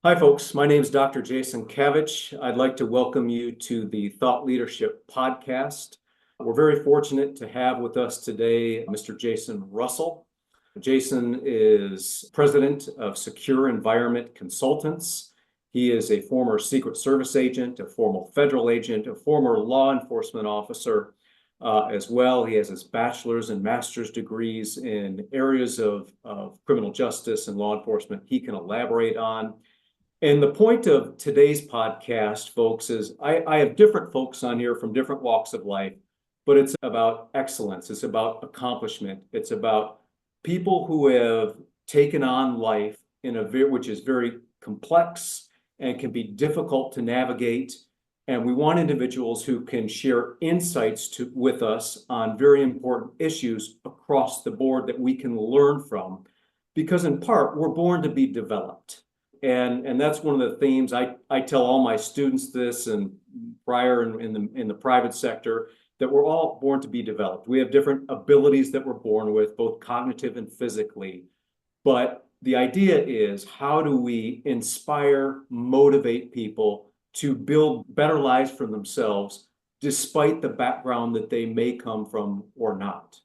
Hi, folks. My name is Dr. Jason Cavich. I'd like to welcome you to the Thought Leadership Podcast. We're very fortunate to have with us today Mr. Jason Russell. Jason is president of Secure Environment Consultants. He is a former Secret Service agent, a former federal agent, a former law enforcement officer as well. He has his bachelor's and master's degrees in areas of criminal justice and law enforcement he can elaborate on. And the point of today's podcast, folks, is I have different folks on here from different walks of life, but it's about excellence. It's about accomplishment. It's about people who have taken on life in which is very complex and can be difficult to navigate. And we want individuals who can share insights with us on very important issues across the board that we can learn from, because in part, we're born to be developed. And that's one of the themes I tell all my students this, and prior in the private sector, that we're all born to be developed. We have different abilities that we're born with, both cognitive and physically. But the idea is, how do we inspire, motivate people to build better lives for themselves, despite the background that they may come from or not?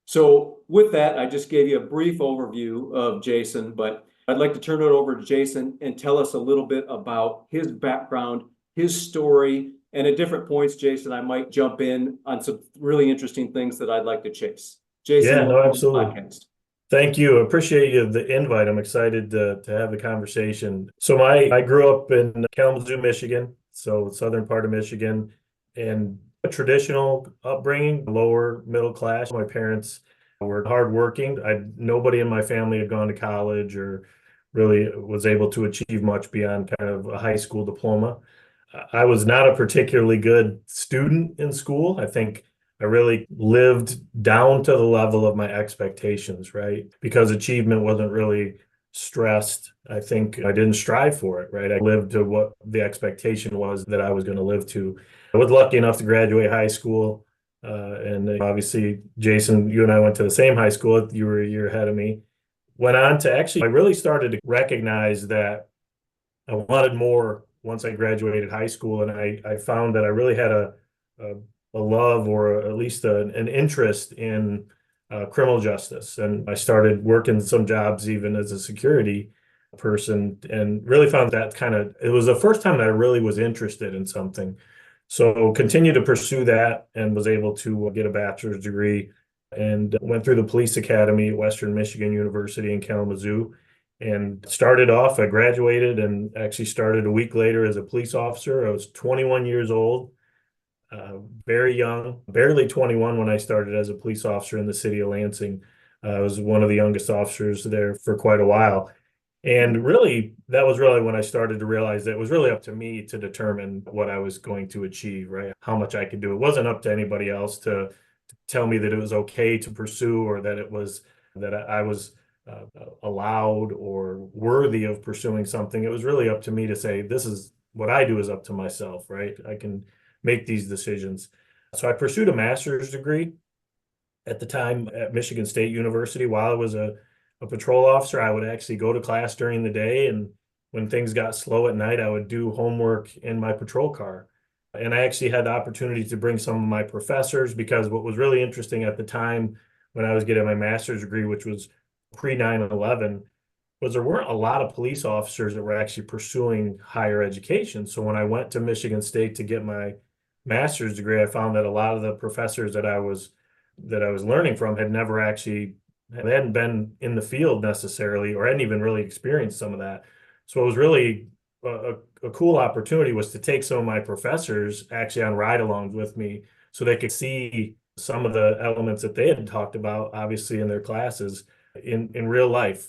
So with that, I just gave you a brief overview of Jason, but I'd like to turn it over to Jason and tell us a little bit about his background, his story, and at different points, Jason, I might jump in on some really interesting things that I'd like to chase. Jason, Yeah, no, welcome to the absolutely. podcast. Thank you. Appreciate you the invite. I'm excited to have the conversation. So I grew up in Kalamazoo, Michigan, so southern part of Michigan, and a traditional upbringing, lower middle class. My parents were hardworking. Nobody in my family had gone to college or really was able to achieve much beyond kind of a high school diploma. I was not a particularly good student in school. I think I really lived down to the level of my expectations, right? Because achievement wasn't really stressed. I think I didn't strive for it, right? I lived to what the expectation was that I was going to live to. I was lucky enough to graduate high school. And obviously, Jason, you and I went to the same high school. You were a year ahead of me. Went on to actually, I really started to recognize that I wanted more once I graduated high school, and I found that I really had a, a love or at least an interest in criminal justice. And I started working some jobs even as a security person, and really found that it was the first time that I really was interested in something. So continued to pursue that and was able to get a bachelor's degree and went through the police academy at Western Michigan University in Kalamazoo and started off. I graduated and actually started a week later as a police officer. I was 21 years old, very young, barely 21 when I started as a police officer in the city of Lansing. I was one of the youngest officers there for quite a while. And really, that was really when I started to realize that it was really up to me to determine what I was going to achieve, right? How much I could do. It wasn't up to anybody else to tell me that it was okay to pursue or that it was that I was allowed or worthy of pursuing something. It was really up to me to say, this is what I do is up to myself, right? I can make these decisions. So I pursued a master's degree at the time at Michigan State University. While I was a patrol officer, I would actually go to class during the day. And when things got slow at night, I would do homework in my patrol car. And I actually had the opportunity to bring some of my professors, because what was really interesting at the time when I was getting my master's degree, which was pre 9/11, was there weren't a lot of police officers that were actually pursuing higher education. So when I went to Michigan State to get my master's degree, I found that a lot of the professors that I was learning from had never actually they hadn't been in the field necessarily or hadn't even really experienced some of that. So it was really a cool opportunity was to take some of my professors actually on ride-alongs with me so they could see some of the elements that they had talked about, obviously, in their classes in real life.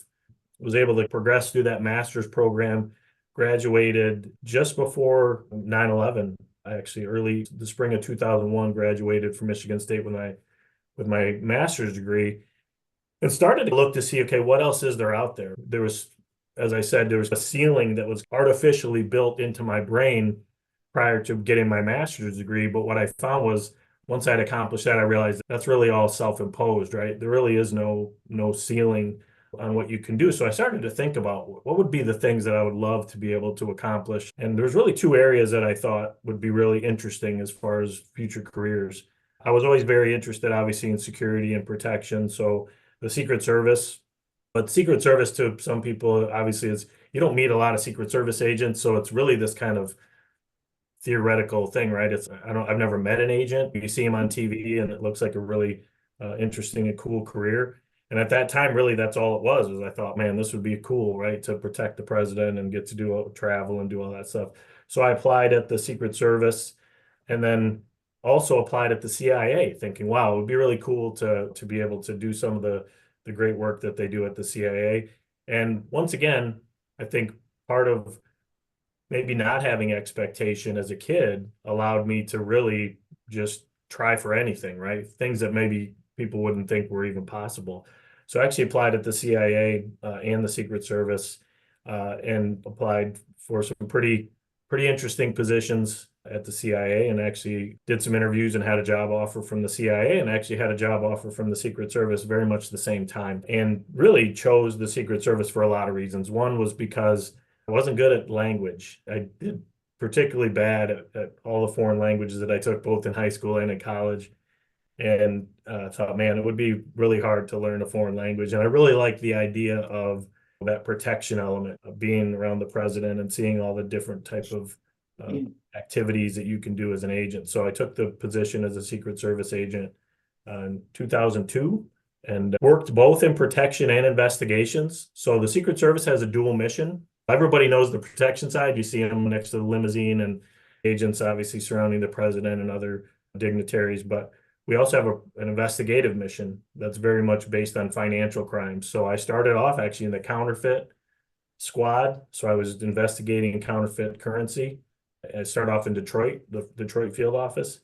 Was able to progress through that master's program, graduated just before 9/11. I actually early the spring of 2001 graduated from Michigan State with my master's degree and started to look to see, okay, what else is there out there? There was, as I said, there was a ceiling that was artificially built into my brain prior to getting my master's degree. But what I found was once I'd accomplished that, I realized that's really all self-imposed, right? There really is no ceiling on what you can do. So I started to think about what would be the things that I would love to be able to accomplish. And there's really two areas that I thought would be really interesting as far as future careers. I was always very interested, obviously, in security and protection. So the Secret Service, but Secret Service to some people, obviously, is you don't meet a lot of Secret Service agents. So it's really this kind of theoretical thing, right? I've never met an agent. You see him on TV and it looks like a really interesting and cool career. And at that time, really, that's all it was I thought, man, this would be cool, right? To protect the president and get to do travel and do all that stuff. So I applied at the Secret Service and then also applied at the CIA thinking, wow, it would be really cool to be able to do some of the great work that they do at the CIA. And once again, I think part of maybe not having expectation as a kid allowed me to really just try for anything, right? Things that maybe people wouldn't think were even possible. So I actually applied at the CIA and the Secret Service and applied for some pretty interesting positions at the CIA and actually did some interviews and had a job offer from the CIA and actually had a job offer from the Secret Service very much the same time, and really chose the Secret Service for a lot of reasons. One was because I wasn't good at language. I did particularly bad at all the foreign languages that I took both in high school and in college. And thought, man, it would be really hard to learn a foreign language. And I really liked the idea of that protection element of being around the president and seeing all the different type of activities that you can do as an agent. So I took the position as a Secret Service agent in 2002 and worked both in protection and investigations. So the Secret Service has a dual mission. Everybody knows the protection side. You see them next to the limousine and agents obviously surrounding the president and other dignitaries. But we also have an investigative mission that's very much based on financial crimes. So I started off actually in the counterfeit squad. So I was investigating counterfeit currency. I started off in Detroit, the Detroit field office.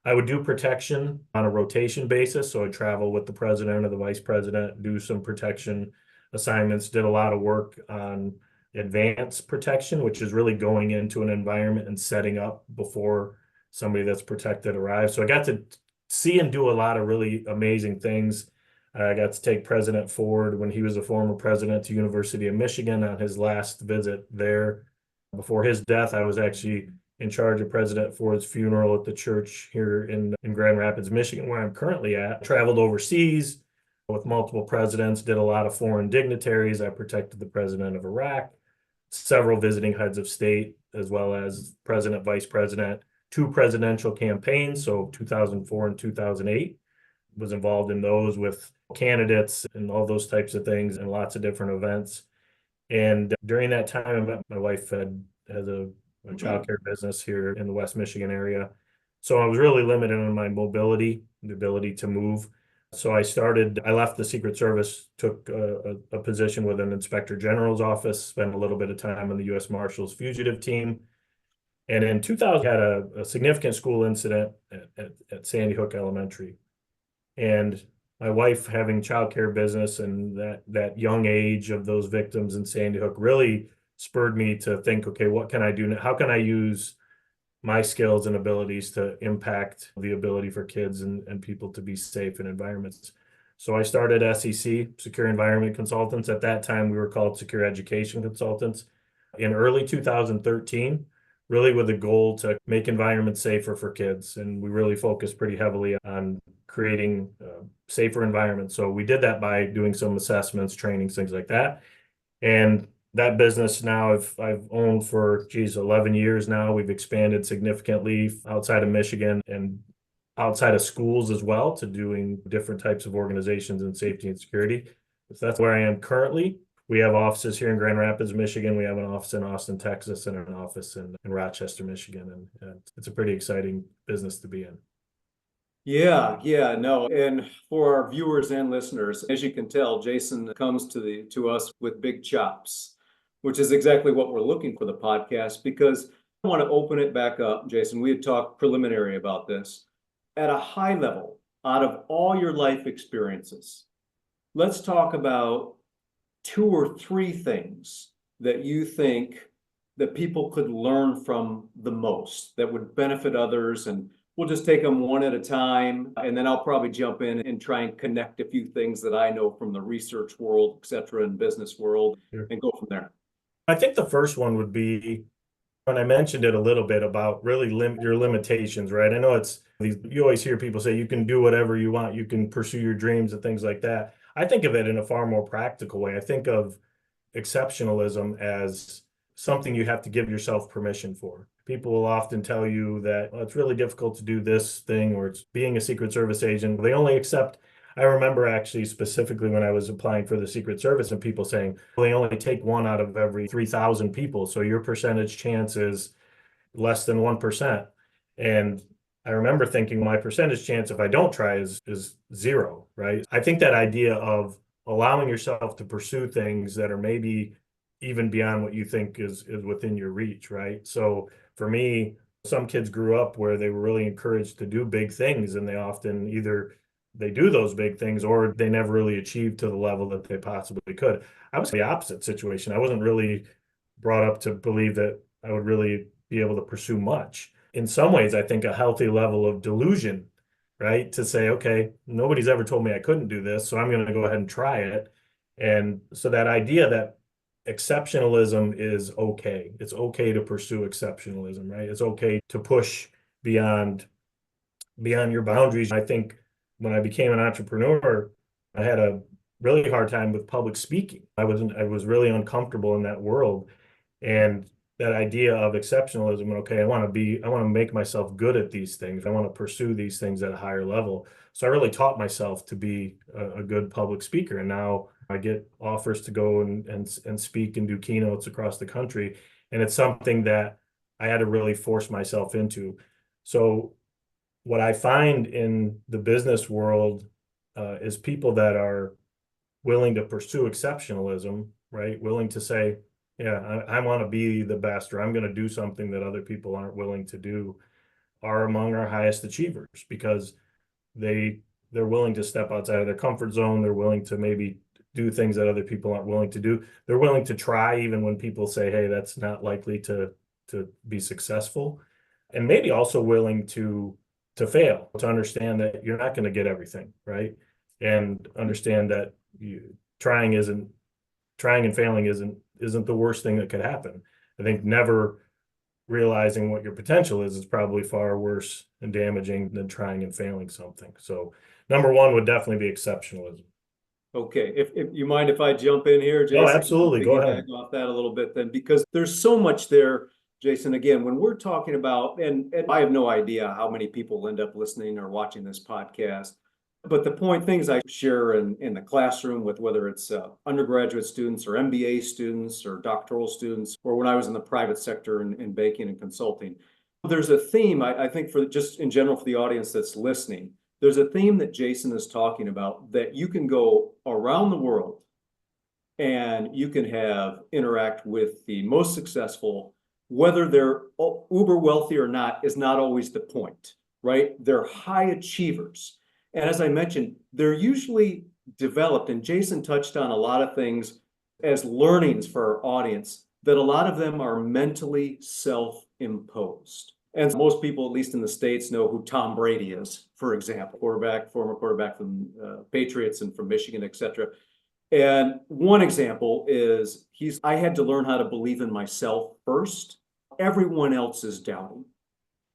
I would do protection on a rotation basis. So I'd travel with the president or the vice president, do some protection assignments, did a lot of work on advanced protection, which is really going into an environment and setting up before somebody that's protected arrives. So I got to see and do a lot of really amazing things. I got to take President Ford when he was a former president to University of Michigan on his last visit there. Before his death, I was actually in charge of President Ford's funeral at the church here in Grand Rapids, Michigan, where I'm currently at. Traveled overseas with multiple presidents, did a lot of foreign dignitaries. I protected the president of Iraq, several visiting heads of state, as well as president, vice president, two presidential campaigns, so 2004 and 2008, was involved in those with candidates and all those types of things and lots of different events. And during that time, I met my wife has a childcare business here in the West Michigan area. So I was really limited on my mobility, the ability to move. So I left the Secret Service, took a position with an inspector general's office, spent a little bit of time on the U.S. Marshals fugitive team. And in 2000, had a significant school incident at Sandy Hook Elementary. And my wife having childcare business and that young age of those victims in Sandy Hook really spurred me to think, okay, what can I do now? How can I use my skills and abilities to impact the ability for kids and people to be safe in environments? So I started SEC, Secure Environment Consultants. At that time, we were called Secure Education Consultants. In early 2013, really with a goal to make environments safer for kids. And we really focused pretty heavily on creating safer environments. So we did that by doing some assessments, trainings, things like that. And that business now I've owned for 11 years now. We've expanded significantly outside of Michigan and outside of schools as well to doing different types of organizations in safety and security. So that's where I am currently. We have offices here in Grand Rapids, Michigan. We have an office in Austin, Texas, and an office in Rochester, Michigan. And it's a pretty exciting business to be in. Yeah, no. And for our viewers and listeners, as you can tell, Jason comes to us with big chops, which is exactly what we're looking for the podcast, because I want to open it back up, Jason. We had talked preliminary about this. At a high level, out of all your life experiences, let's talk about 2 or 3 things that you think that people could learn from the most, that would benefit others and We'll just take them one at a time, and then I'll probably jump in and try and connect a few things that I know from the research world, et cetera, and business world, Sure. and go from there. I think the first one would be when I mentioned it a little bit about really your limitations, right? I know you always hear people say you can do whatever you want, you can pursue your dreams and things like that. I think of it in a far more practical way. I think of exceptionalism as something you have to give yourself permission for. People will often tell you that, well, it's really difficult to do this thing, or it's being a Secret Service agent. They only accept, I remember actually specifically when I was applying for the Secret Service and people saying, well, they only take one out of every 3,000 people. So your percentage chance is less than 1%. And I remember thinking my percentage chance if I don't try is zero, right? I think that idea of allowing yourself to pursue things that are maybe even beyond what you think is within your reach, right? So for me, some kids grew up where they were really encouraged to do big things, and they often either they do those big things or they never really achieve to the level that they possibly could. I was the opposite situation. I wasn't really brought up to believe that I would really be able to pursue much. In some ways, I think a healthy level of delusion, right? To say, okay, nobody's ever told me I couldn't do this, so I'm going to go ahead and try it. And so that idea that exceptionalism is okay. It's okay to pursue exceptionalism, right? It's okay to push beyond your boundaries. I think when I became an entrepreneur, I had a really hard time with public speaking. I was really uncomfortable in that world. And that idea of exceptionalism, okay, I want to make myself good at these things. I want to pursue these things at a higher level. So I really taught myself to be a good public speaker. And now I get offers to go and speak and do keynotes across the country. And it's something that I had to really force myself into. So what I find in the business world is people that are willing to pursue exceptionalism, right? Willing to say, yeah, I want to be the best, or I'm going to do something that other people aren't willing to do, are among our highest achievers because they're willing to step outside of their comfort zone. They're willing to maybe do things that other people aren't willing to do. They're willing to try even when people say, hey, that's not likely to be successful. And maybe also willing to fail, to understand that you're not going to get everything, right? And understand that trying and failing isn't the worst thing that could happen. I think never realizing what your potential is probably far worse and damaging than trying and failing something. So number one would definitely be exceptionalism. Okay, if you mind if I jump in here, Jason? Oh, absolutely. Go ahead. Off that a little bit then, because there's so much there, Jason. Again, when we're talking about, and I have no idea how many people end up listening or watching this podcast, but things I share in the classroom with whether it's undergraduate students or MBA students or doctoral students, or when I was in the private sector in banking and consulting, there's a theme, I think, for just in general for the audience that's listening. There's a theme that Jason is talking about that you can go around the world and you can interact with the most successful, whether they're uber wealthy or not is not always the point, right? They're high achievers. And as I mentioned, they're usually developed, and Jason touched on a lot of things as learnings for our audience, that a lot of them are mentally self-imposed. And most people, at least in the States, know who Tom Brady is, for example, former quarterback from Patriots and from Michigan, et cetera. And one example is I had to learn how to believe in myself first. Everyone else is doubting.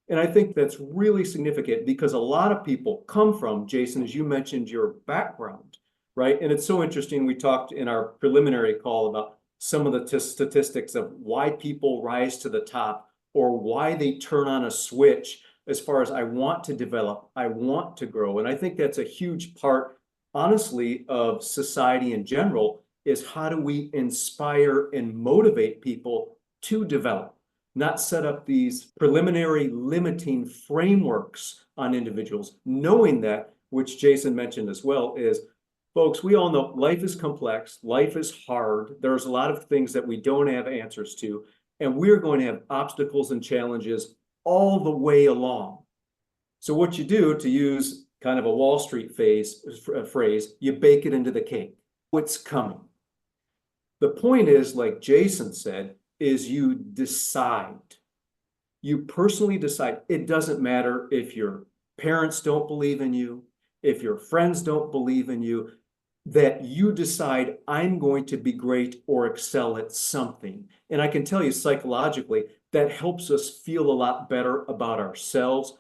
And I think that's really significant because a lot of people come from, Jason, as you mentioned, your background, right? And it's so interesting. We talked in our preliminary call about some of the statistics of why people rise to the top or why they turn on a switch as far as I want to develop, I want to grow. And I think that's a huge part, honestly, of society in general, is how do we inspire and motivate people to develop, not set up these preliminary limiting frameworks on individuals, knowing that, which Jason mentioned as well, is, folks, we all know life is complex, life is hard. There's a lot of things that we don't have answers to. And we're going to have obstacles and challenges all the way along. So what you do, to use kind of a Wall Street phrase, you bake it into the cake. It's coming. The point is, like Jason said, is you decide. You personally decide. It doesn't matter if your parents don't believe in you, if your friends don't believe in you, that you decide, I'm going to be great or excel at something. And I can tell you psychologically, that helps us feel a lot better about ourselves.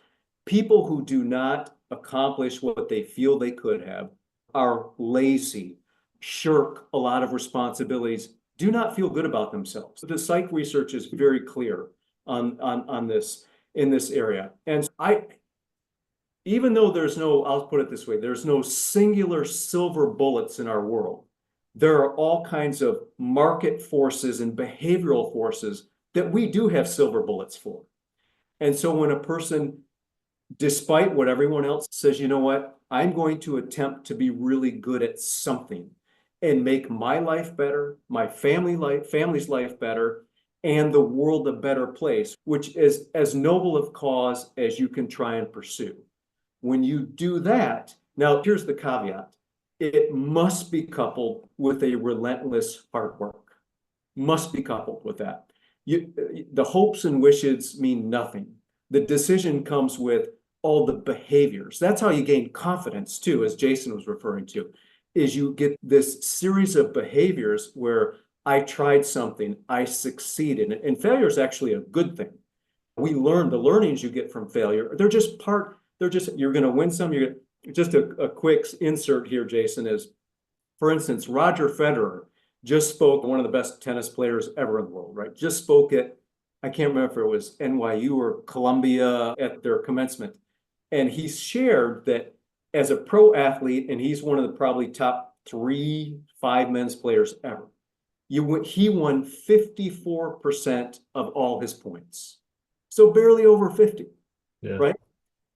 People who do not accomplish what they feel they could have are lazy, shirk a lot of responsibilities, do not feel good about themselves. The psych research is very clear on this in this area. And even though I'll put it this way, there's no singular silver bullets in our world. There are all kinds of market forces and behavioral forces that we do have silver bullets for. And so when a person, despite what everyone else says, you know what, I'm going to attempt to be really good at something and make my life better, my family's life better, and the world a better place, which is as noble of cause as you can try and pursue. When you do that, now here's the caveat, it must be coupled with a relentless hard work. Must be coupled with that. The hopes and wishes mean nothing. The decision comes with all the behaviors. That's how you gain confidence too, as Jason was referring to, is you get this series of behaviors where I tried something, I succeeded. And failure is actually a good thing. We learn the learnings you get from failure. You're going to win some. Just a quick insert here, Jason, is, for instance, Roger Federer just spoke, one of the best tennis players ever in the world, right? Just spoke at, I can't remember if it was NYU or Columbia at their commencement. And he shared that as a pro athlete, and he's one of the probably top 3-5 men's players ever, he won 54% of all his points. So barely over 50, right?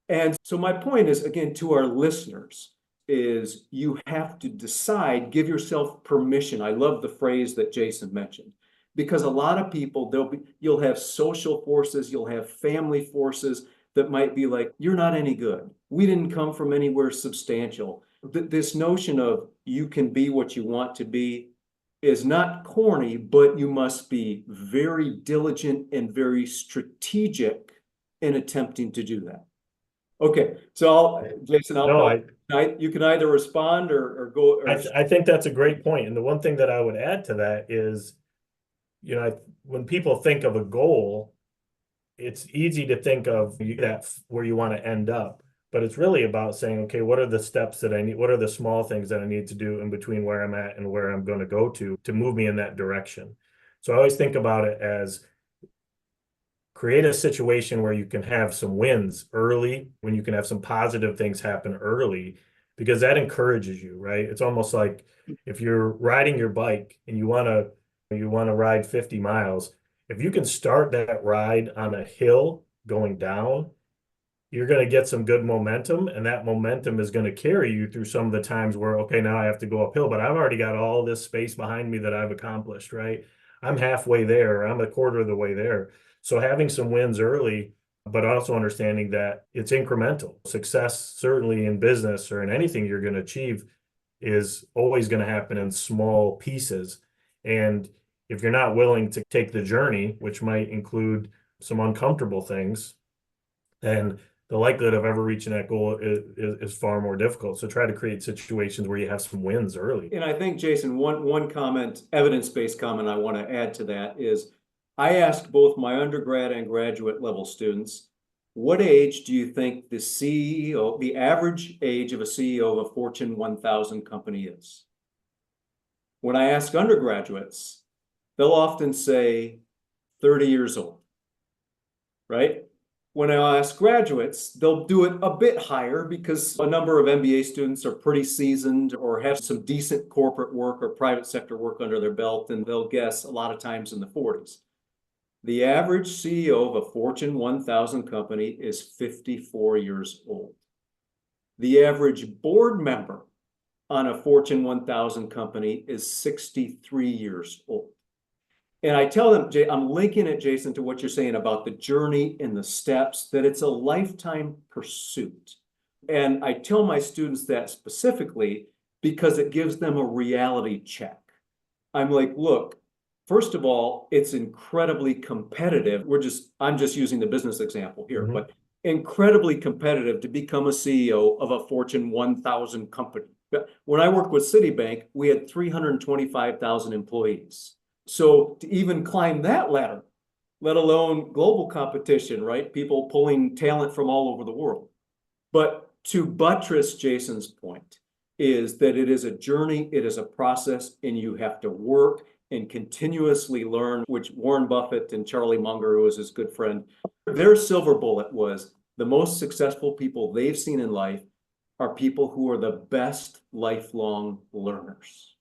And so my point is, again, to our listeners, is you have to decide, give yourself permission. I love the phrase that Jason mentioned, because a lot of people, you'll have social forces, you'll have family forces that might be like, you're not any good. We didn't come from anywhere substantial. This notion of you can be what you want to be is not corny, but you must be very diligent and very strategic in attempting to do that. Okay, so Jason, you can either respond or go. I think that's a great point. And the one thing that I would add to that is, when people think of a goal, it's easy to think of that where you want to end up, but it's really about saying, okay, what are the steps that I need? What are the small things that I need to do in between where I'm at and where I'm going to go to move me in that direction? So I always think about it as create a situation where you can have some wins early, when you can have some positive things happen early, because that encourages you, right? It's almost like if you're riding your bike and you want to ride 50 miles, if you can start that ride on a hill going down, you're going to get some good momentum, and that momentum is going to carry you through some of the times where, okay, now I have to go uphill, but I've already got all this space behind me that I've accomplished, right? I'm halfway there, I'm a quarter of the way there. So having some wins early, but also understanding that it's incremental. Success, certainly in business or in anything you're going to achieve, is always going to happen in small pieces. And if you're not willing to take the journey, which might include some uncomfortable things, then the likelihood of ever reaching that goal is far more difficult. So try to create situations where you have some wins early. And I think, Jason, one comment, evidence-based comment I want to add to that is, I asked both my undergrad and graduate level students, what age do you think the average age of a CEO of a Fortune 1000 company is? When I ask undergraduates, they'll often say 30 years old, right? When I ask graduates, they'll do it a bit higher because a number of MBA students are pretty seasoned or have some decent corporate work or private sector work under their belt, and they'll guess a lot of times in the 40s. The average CEO of a Fortune 1000 company is 54 years old. The average board member on a Fortune 1000 company is 63 years old. And I tell them, I'm linking it, Jason, to what you're saying about the journey and the steps, that it's a lifetime pursuit. And I tell my students that specifically because it gives them a reality check. I'm like, look, First of all, it's incredibly competitive. I'm just using the business example here, Mhm. but incredibly competitive to become a CEO of a Fortune 1000 company. When I worked with Citibank, we had 325,000 employees. So to even climb that ladder, let alone global competition, right? People pulling talent from all over the world. But to buttress Jason's point is that it is a journey, it is a process, and you have to work and continuously learn, which Warren Buffett and Charlie Munger, who was his good friend, their silver bullet was the most successful people they've seen in life are people who are the best lifelong learners.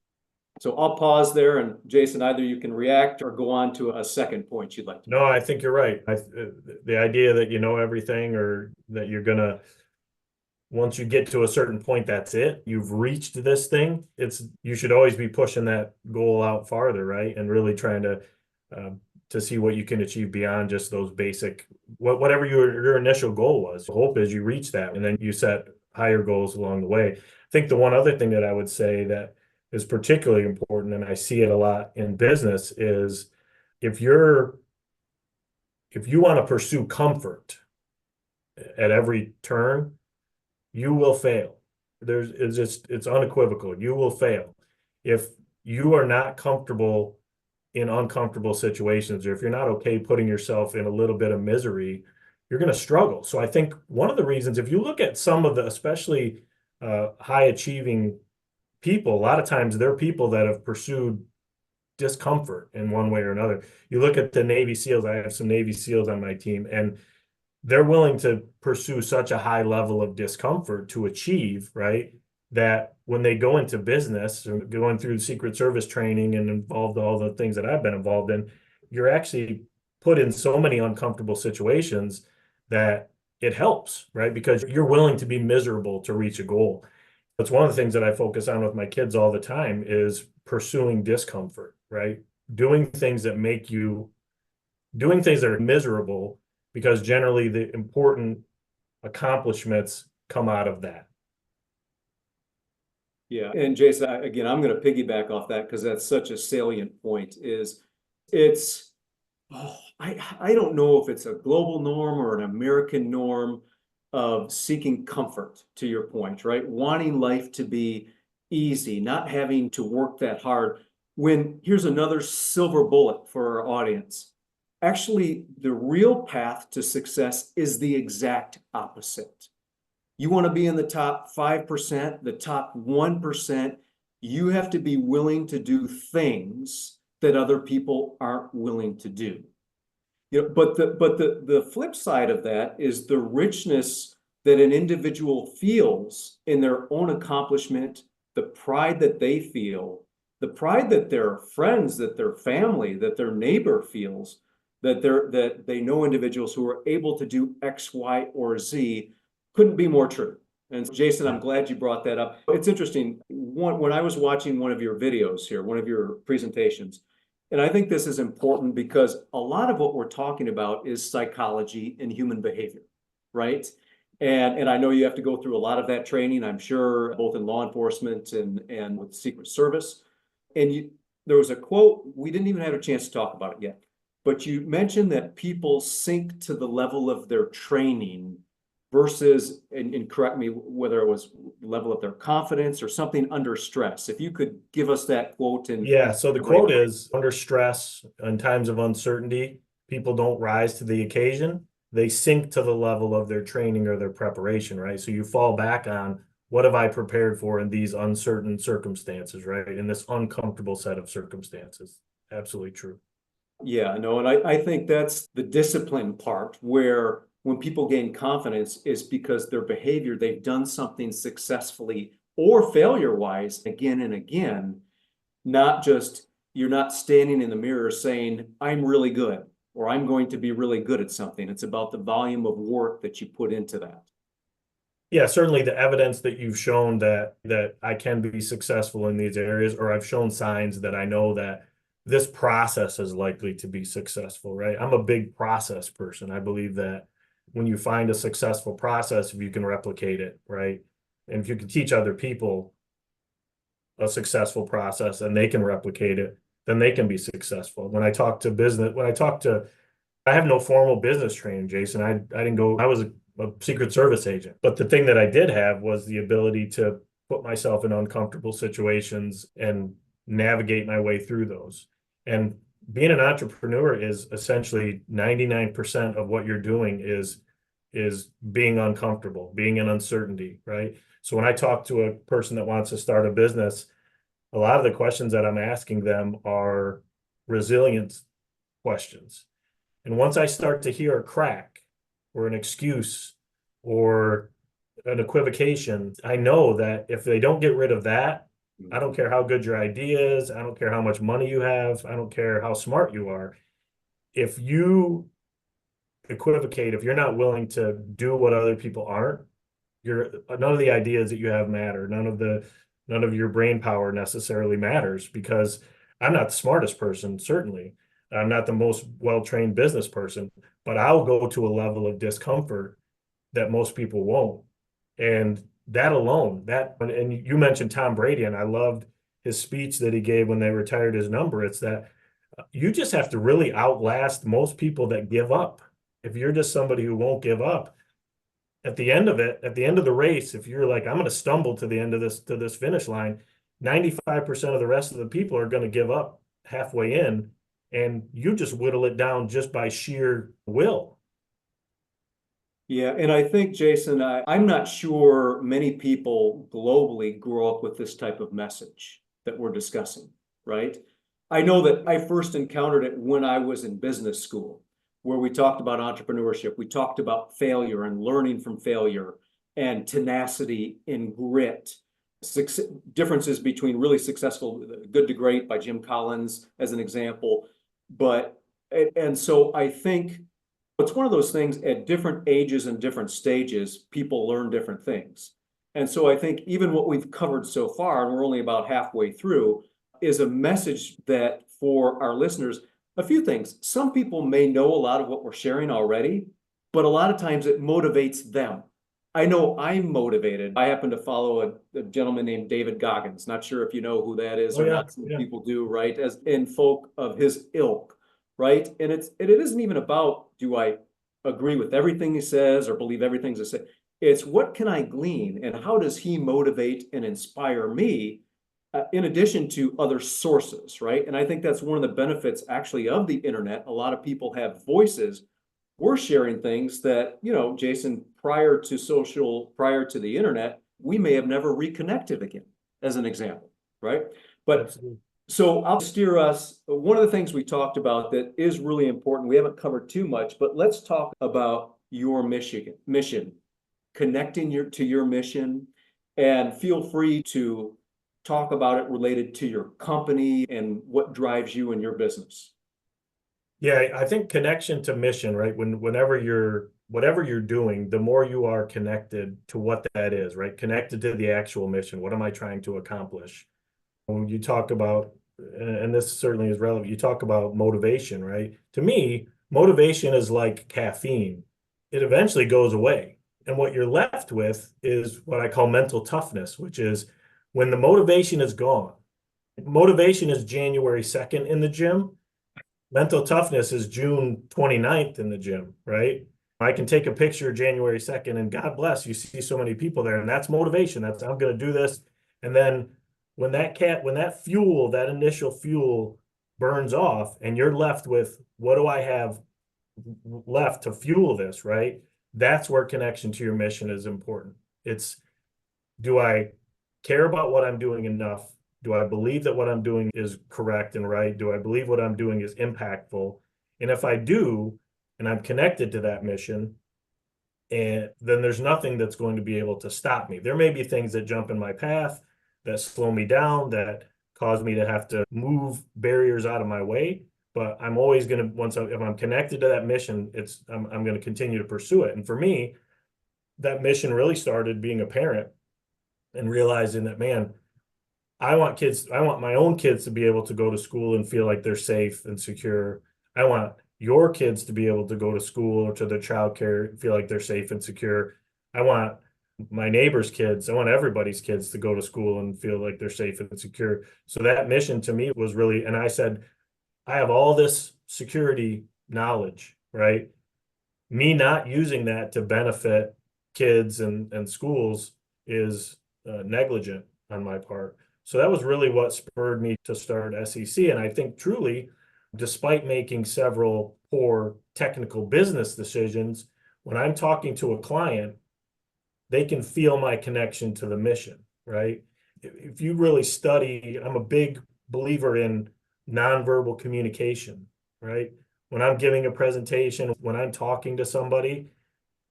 So I'll pause there, and Jason, either you can react or go on to a second point you'd like to make. No, I think you're right. The idea that you know everything or that you're gonna, once you get to a certain point, that's it. You've reached this thing. You should always be pushing that goal out farther, right? And really trying to see what you can achieve beyond just those basic, whatever your initial goal was. The hope is you reach that and then you set higher goals along the way. I think the one other thing that I would say that is particularly important, and I see it a lot in business, is if you want to pursue comfort at every turn, you will fail. It's unequivocal. You will fail. If you are not comfortable in uncomfortable situations, or if you're not okay putting yourself in a little bit of misery, you're going to struggle. So I think one of the reasons, if you look at some of the, especially high achieving people, a lot of times they're people that have pursued discomfort in one way or another. You look at the Navy SEALs, I have some Navy SEALs on my team, and they're willing to pursue such a high level of discomfort to achieve, right? That when they go into business or going through Secret Service training and involved all the things that I've been involved in, you're actually put in so many uncomfortable situations that it helps, right? Because you're willing to be miserable to reach a goal. That's one of the things that I focus on with my kids all the time is pursuing discomfort, right? Doing things that doing things that are miserable, because generally the important accomplishments come out of that. Yeah, and Jason, again, I'm going to piggyback off that because that's such a salient point. It's I don't know if it's a global norm or an American norm of seeking comfort, to your point, right? Wanting life to be easy, not having to work that hard. When here's another silver bullet for our audience. Actually, the real path to success is the exact opposite. You want to be in the top 5%, the top 1%, you have to be willing to do things that other people aren't willing to do. But the flip side of that is the richness that an individual feels in their own accomplishment, the pride that they feel, the pride that their friends, that their family, that their neighbor feels, that they know individuals who are able to do X, Y, or Z. Couldn't be more true. And Jason, I'm glad you brought that up. It's interesting. When I was watching one of your videos here, one of your presentations, and I think this is important because a lot of what we're talking about is psychology and human behavior, right? And I know you have to go through a lot of that training, I'm sure, both in law enforcement and with the Secret Service. And there was a quote, we didn't even have a chance to talk about it yet, but you mentioned that people sink to the level of their training versus, and correct me whether it was level of their confidence or something under stress. If you could give us that quote. And Yeah, so the quote is, under stress in times of uncertainty, people don't rise to the occasion. They sink to the level of their training or their preparation, right? So you fall back on, what have I prepared for in these uncertain circumstances, right? In this uncomfortable set of circumstances. Absolutely true. Yeah, no, and I think that's the discipline part where when people gain confidence is because their behavior, they've done something successfully or failure-wise again and again, not just you're not standing in the mirror saying, I'm really good, or I'm going to be really good at something. It's about the volume of work that you put into that. Yeah, certainly the evidence that you've shown that I can be successful in these areas, or I've shown signs that I know that this process is likely to be successful, right? I'm a big process person. I believe that when you find a successful process, if you can replicate it, right? And if you can teach other people a successful process and they can replicate it, then they can be successful. I have no formal business training, Jason. I didn't go, I was a Secret Service agent. But the thing that I did have was the ability to put myself in uncomfortable situations and navigate my way through those. And being an entrepreneur is essentially 99% of what you're doing is being uncomfortable, being in uncertainty, right? So when I talk to a person that wants to start a business, a lot of the questions that I'm asking them are resilience questions. And once I start to hear a crack or an excuse or an equivocation, I know that if they don't get rid of that, I don't care how good your idea is, I don't care how much money you have, I don't care how smart you are. If you equivocate, if you're not willing to do what other people aren't, none of the ideas that you have matter. None of your brain power necessarily matters, because I'm not the smartest person, certainly. I'm not the most well-trained business person, but I'll go to a level of discomfort that most people won't. And that alone, and you mentioned Tom Brady, and I loved his speech that he gave when they retired his number. It's that you just have to really outlast most people that give up. If you're just somebody who won't give up, at the end of the race, if you're like, I'm going to stumble to the end of this finish line, 95% of the rest of the people are going to give up halfway in, and you just whittle it down just by sheer will. Yeah, and I think, Jason, I'm not sure many people globally grow up with this type of message that we're discussing, right? I know that I first encountered it when I was in business school, where we talked about entrepreneurship. We talked about failure and learning from failure and tenacity and grit. Differences between really successful, Good to Great by Jim Collins as an example. And so I think it's one of those things at different ages and different stages, people learn different things. And so I think even what we've covered so far, and we're only about halfway through, is a message that for our listeners, a few things. Some people may know a lot of what we're sharing already, but a lot of times it motivates them. I know I'm motivated. I happen to follow a gentleman named David Goggins. Not sure if you know who that is or not. Some people do, right? As in folk of his ilk, right? And it isn't even about, do I agree with everything he says or believe everything he says? It's what can I glean and how does he motivate and inspire me in addition to other sources, right? And I think that's one of the benefits actually of the internet. A lot of people have voices. We're sharing things that, Jason, prior to the internet, we may have never reconnected again, as an example, right? But absolutely. So I'll steer us. One of the things we talked about that is really important, we haven't covered too much, but let's talk about your mission, connecting to your mission, and feel free to talk about it related to your company and what drives you in your business. Yeah, I think connection to mission, right? Whatever you're doing, the more you are connected to what that is, right? Connected to the actual mission. What am I trying to accomplish? When you talk about, and this certainly is relevant, you talk about motivation, right? To me, motivation is like caffeine. It eventually goes away. And what you're left with is what I call mental toughness, which is when the motivation is gone. Motivation is January 2nd in the gym. Mental toughness is June 29th in the gym, right? I can take a picture January 2nd and God bless, you see so many people there, and that's motivation. That's, I'm going to do this. And then when that initial fuel burns off and you're left with, what do I have left to fuel this, right? That's where connection to your mission is important. It's, do I care about what I'm doing enough? Do I believe that what I'm doing is correct and right? Do I believe what I'm doing is impactful? And if I do, and I'm connected to that mission, and then there's nothing that's going to be able to stop me. There may be things that jump in my path, that slow me down, that cause me to have to move barriers out of my way. But I'm always going to, if I'm connected to that mission, I'm going to continue to pursue it. And for me, that mission really started being a parent and realizing that, man, I want my own kids to be able to go to school and feel like they're safe and secure. I want your kids to be able to go to school or to their childcare and feel like they're safe and secure. I want my neighbor's kids. I want everybody's kids to go to school and feel like they're safe and secure. So that mission to me was really, and I said, I have all this security knowledge, right? Me not using that to benefit kids and schools is negligent on my part. So that was really what spurred me to start SEC. And I think truly, despite making several poor technical business decisions, when I'm talking to a client, they can feel my connection to the mission, right? If you really study, I'm a big believer in nonverbal communication, right? When I'm giving a presentation, when I'm talking to somebody,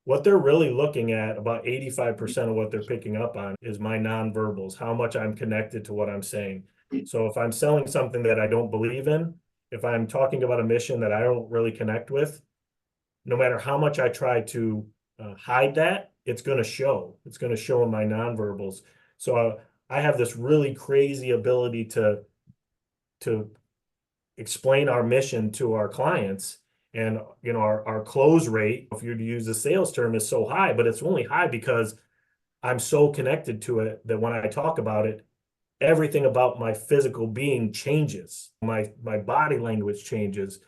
what they're really looking at, about 85% of what they're picking up on is my nonverbals, how much I'm connected to what I'm saying. So if I'm selling something that I don't believe in, if I'm talking about a mission that I don't really connect with, no matter how much I try to hide that, it's going to show. It's going to show in my nonverbals. So I have this really crazy ability to explain our mission to our clients. And our close rate, if you're to use the sales term, is so high, but it's only high because I'm so connected to it that when I talk about it, everything about my physical being changes. My body language changes.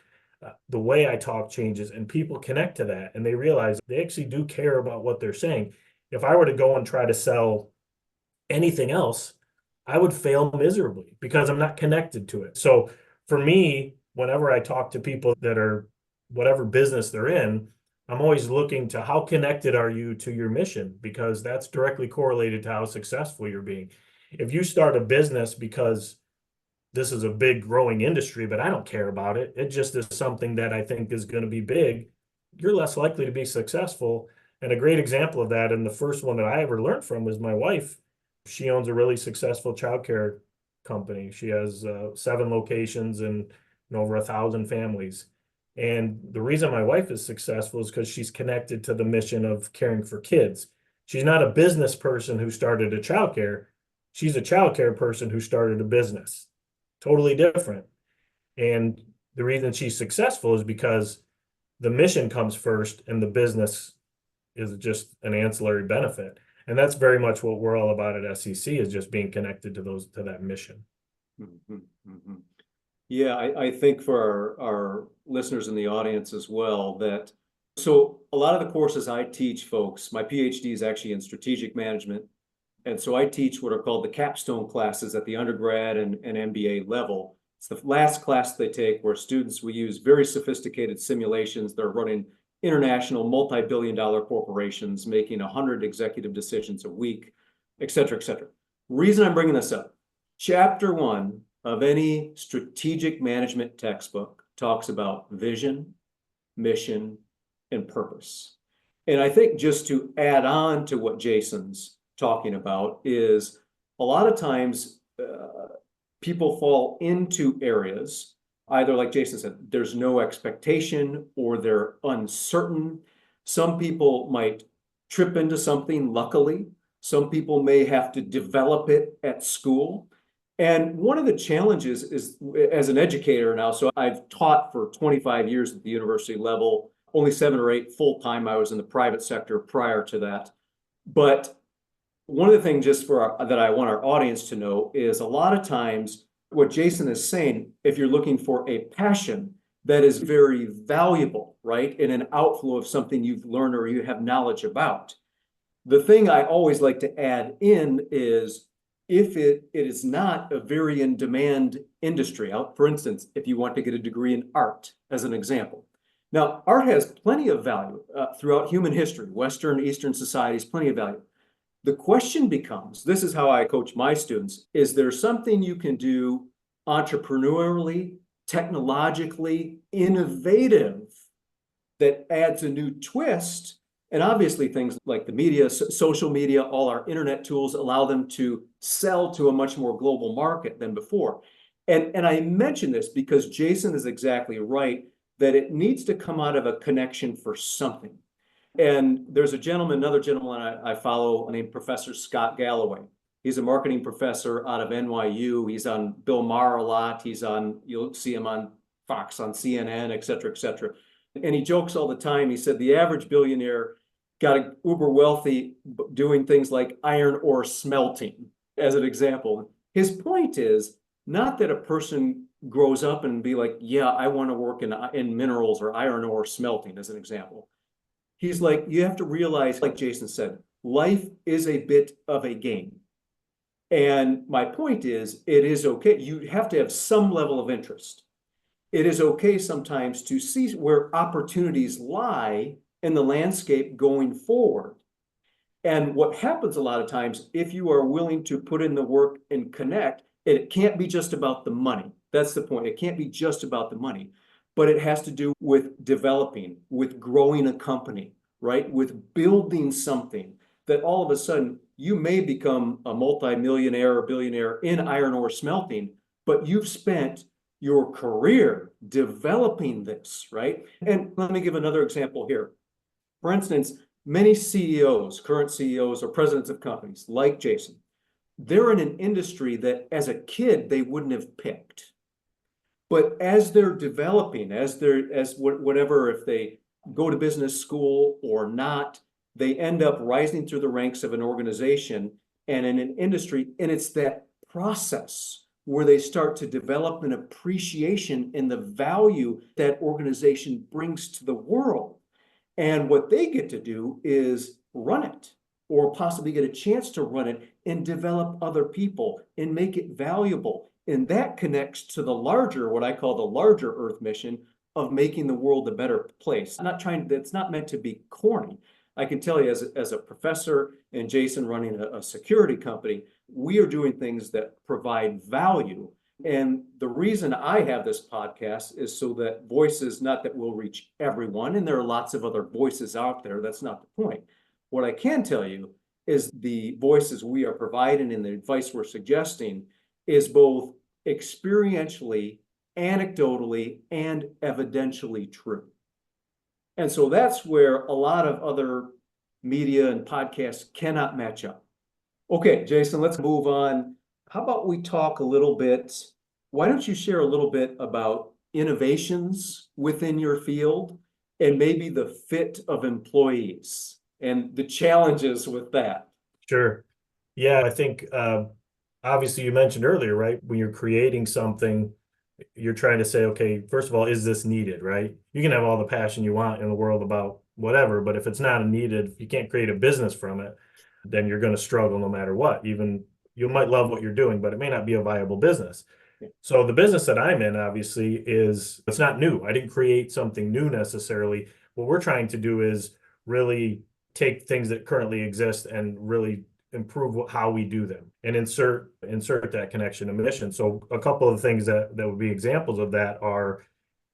The way I talk changes, and people connect to that, and they realize they actually do care about what they're saying. If I were to go and try to sell anything else, I would fail miserably because I'm not connected to it. So for me, whenever I talk to people that are whatever business they're in, I'm always looking to how connected are you to your mission, because that's directly correlated to how successful you're being. If you start a business because this is a big growing industry, but I don't care about it, it just is something that I think is going to be big, you're less likely to be successful. And a great example of that, and the first one that I ever learned from, was my wife. She owns a really successful childcare company. She has 7 locations and over 1,000 families. And the reason my wife is successful is because she's connected to the mission of caring for kids. She's not a business person who started a childcare. She's a childcare person who started a business. Totally different. And the reason she's successful is because the mission comes first and the business is just an ancillary benefit. And that's very much what we're all about at SEC, is just being connected to that mission. Mhm, mhm. Yeah, I think for our listeners in the audience as well, that so a lot of the courses I teach folks, my PhD is actually in strategic management. And so I teach what are called the capstone classes at the undergrad and MBA level. It's the last class they take where students, we use very sophisticated simulations. They're running international multi-billion-dollar corporations, making 100 executive decisions a week, et cetera, et cetera. Reason I'm bringing this up, chapter 1 of any strategic management textbook talks about vision, mission, and purpose. And I think just to add on to what Jason's talking about is a lot of times people fall into areas, either like Jason said, there's no expectation or they're uncertain. Some people might trip into something, luckily. Some people may have to develop it at school. And one of the challenges is, as an educator now, so I've taught for 25 years at the university level, only 7 or 8 full-time. I was in the private sector prior to that. But one of the things just that I want our audience to know is a lot of times what Jason is saying, if you're looking for a passion that is very valuable, right, in an outflow of something you've learned or you have knowledge about, the thing I always like to add in is if it is not a very in-demand industry. For instance, if you want to get a degree in art, as an example. Now, art has plenty of value throughout human history, Western, Eastern societies, plenty of value. The question becomes, this is how I coach my students, is there something you can do entrepreneurially, technologically, innovative that adds a new twist? And obviously things like the media, social media, all our internet tools allow them to sell to a much more global market than before. And I mention this because Jason is exactly right that it needs to come out of a connection for something. And there's another gentleman I follow named Professor Scott Galloway. He's a marketing professor out of NYU. He's on Bill Maher a lot. You'll see him on Fox, on CNN, et cetera, et cetera. And he jokes all the time. He said the average billionaire got uber wealthy doing things like iron ore smelting, as an example. His point is not that a person grows up and be like, yeah, I want to work in minerals or iron ore smelting, as an example. He's like, you have to realize, like Jason said, life is a bit of a game. And my point is, it is okay. You have to have some level of interest. It is okay sometimes to see where opportunities lie in the landscape going forward. And what happens a lot of times, if you are willing to put in the work and connect, it can't be just about the money. That's the point. It can't be just about the money, but it has to do with developing, with growing a company, right? With building something that all of a sudden you may become a multimillionaire or billionaire in iron ore smelting, but you've spent your career developing this, right? And let me give another example here. For instance, many CEOs, current CEOs or presidents of companies like Jason, they're in an industry that as a kid they wouldn't have picked. But as they're developing, whatever, if they go to business school or not, they end up rising through the ranks of an organization and in an industry. And it's that process where they start to develop an appreciation in the value that organization brings to the world. And what they get to do is run it, or possibly get a chance to run it and develop other people and make it valuable. And that connects to the larger, what I call the larger Earth mission of making the world a better place. I'm not trying, it's not meant to be corny. I can tell you as a professor and Jason running a security company, we are doing things that provide value. And the reason I have this podcast is so that voices, not that we'll reach everyone, and there are lots of other voices out there, that's not the point. What I can tell you is the voices we are providing and the advice we're suggesting is both experientially, anecdotally, and evidentially true. And so that's where a lot of other media and podcasts cannot match up. Okay, Jason, let's move on. How about we talk a little bit? Why don't you share a little bit about innovations within your field and maybe the fit of employees and the challenges with that? Sure. Yeah, I think obviously you mentioned earlier, right? When you're creating something, you're trying to say, okay, first of all, is this needed, right? You can have all the passion you want in the world about whatever, but if it's not needed, if you can't create a business from it, then you're going to struggle no matter what. Even you might love what you're doing, but it may not be a viable business. So the business that I'm in, obviously, it's not new. I didn't create something new necessarily. What we're trying to do is really take things that currently exist and really improve how we do them and insert that connection to mission. So a couple of things that would be examples of that are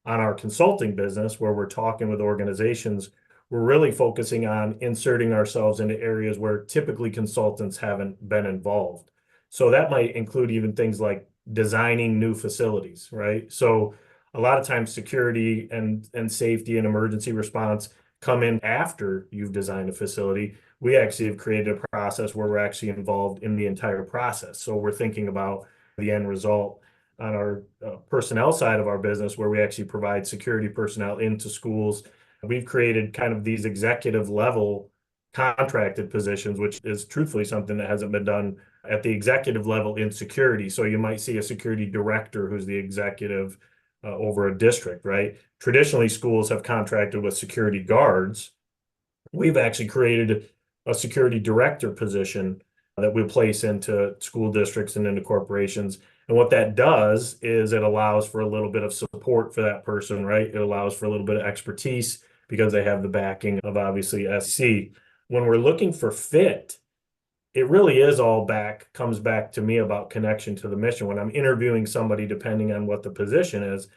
on our consulting business, where we're talking with organizations. We're really focusing on inserting ourselves into areas where typically consultants haven't been involved. So that might include even things like designing new facilities, right? So a lot of times security and safety and emergency response come in after you've designed a facility. We actually have created a process where we're actually involved in the entire process. So we're thinking about the end result on our personnel side of our business, where we actually provide security personnel into schools. We've created kind of these executive level contracted positions, which is truthfully something that hasn't been done at the executive level in security. So you might see a security director who's the executive over a district, right? Traditionally, schools have contracted with security guards. We've actually created a security director position that we place into school districts and into corporations. And what that does is it allows for a little bit of support for that person, right? It allows for a little bit of expertise because they have the backing of obviously SC. When we're looking for fit, it really is comes back to me about connection to the mission. When I'm interviewing somebody, depending on what the position is,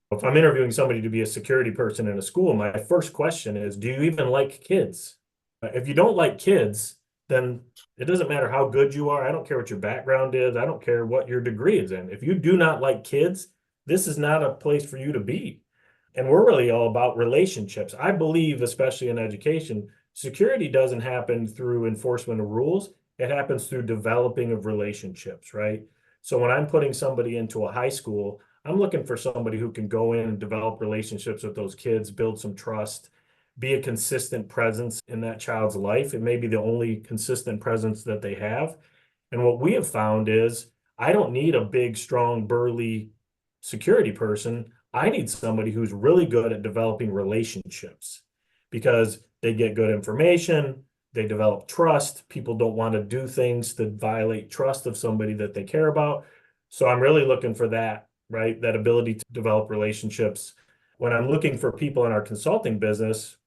if I'm interviewing somebody to be a security person in a school, my first question is, do you even like kids? If you don't like kids, then it doesn't matter how good you are. I don't care what your background is. I don't care what your degree is in. If you do not like kids, this is not a place for you to be. And we're really all about relationships. I believe, especially in education, security doesn't happen through enforcement of rules. It happens through developing of relationships, right? So when I'm putting somebody into a high school, I'm looking for somebody who can go in and develop relationships with those kids, build some trust, be a consistent presence in that child's life. It may be the only consistent presence that they have. And what we have found is I don't need a big, strong, burly security person. I need somebody who's really good at developing relationships because they get good information, they develop trust. People don't want to do things that violate trust of somebody that they care about. So I'm really looking for that, right? That ability to develop relationships. When I'm looking for people in our consulting business,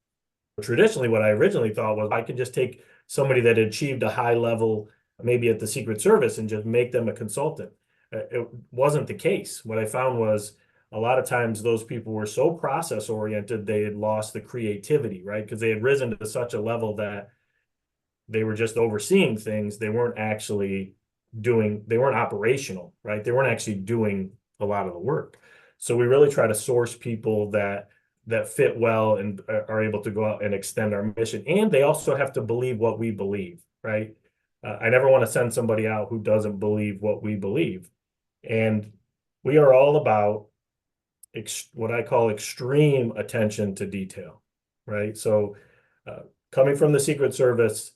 traditionally, what I originally thought was I could just take somebody that had achieved a high level, maybe at the Secret Service, and just make them a consultant. It wasn't the case. What I found was a lot of times those people were so process oriented, they had lost the creativity, right? Because they had risen to such a level that they were just overseeing things. They weren't actually they weren't operational, right? They weren't actually doing a lot of the work. So we really try to source people that fit well and are able to go out and extend our mission. And they also have to believe what we believe, right? I never want to send somebody out who doesn't believe what we believe. And we are all about what I call extreme attention to detail, right? So coming from the Secret Service,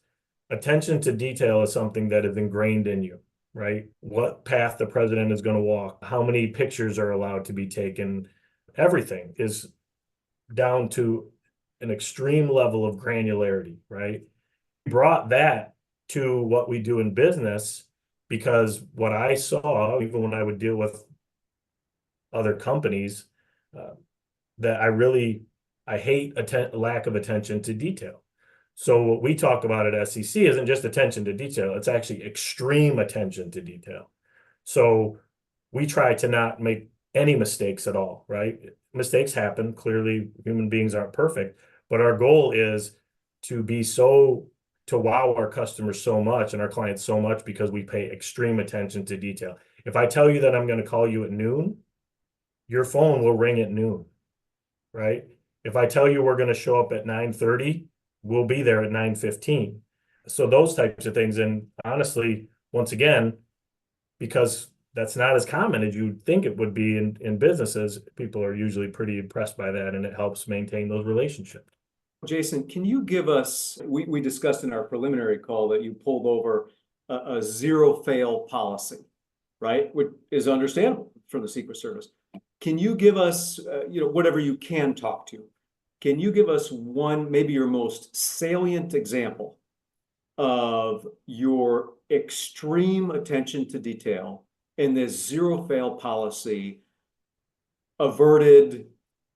attention to detail is something that is ingrained in you, right? What path the president is going to walk, how many pictures are allowed to be taken, everything is down to an extreme level of granularity, right? We brought that to what we do in business because what I saw, even when I would deal with other companies, that I hate lack of attention to detail. So what we talk about at SEC isn't just attention to detail, it's actually extreme attention to detail. So we try to not make any mistakes at all, right? Mistakes happen. Clearly, human beings aren't perfect, but our goal is to wow our customers so much and our clients so much because we pay extreme attention to detail. If I tell you that I'm going to call you at noon, your phone will ring at noon, right? If I tell you we're going to show up at 9:30, we'll be there at 9:15. So those types of things. And honestly, once again, because that's not as common as you'd think it would be in businesses, people are usually pretty impressed by that, and it helps maintain those relationships. Jason, can you give us, we discussed in our preliminary call that you pulled over a zero fail policy, right? Which is understandable from the Secret Service. Can you give us, whatever you can talk to, can you give us one, maybe your most salient example of your extreme attention to detail in this zero fail policy averted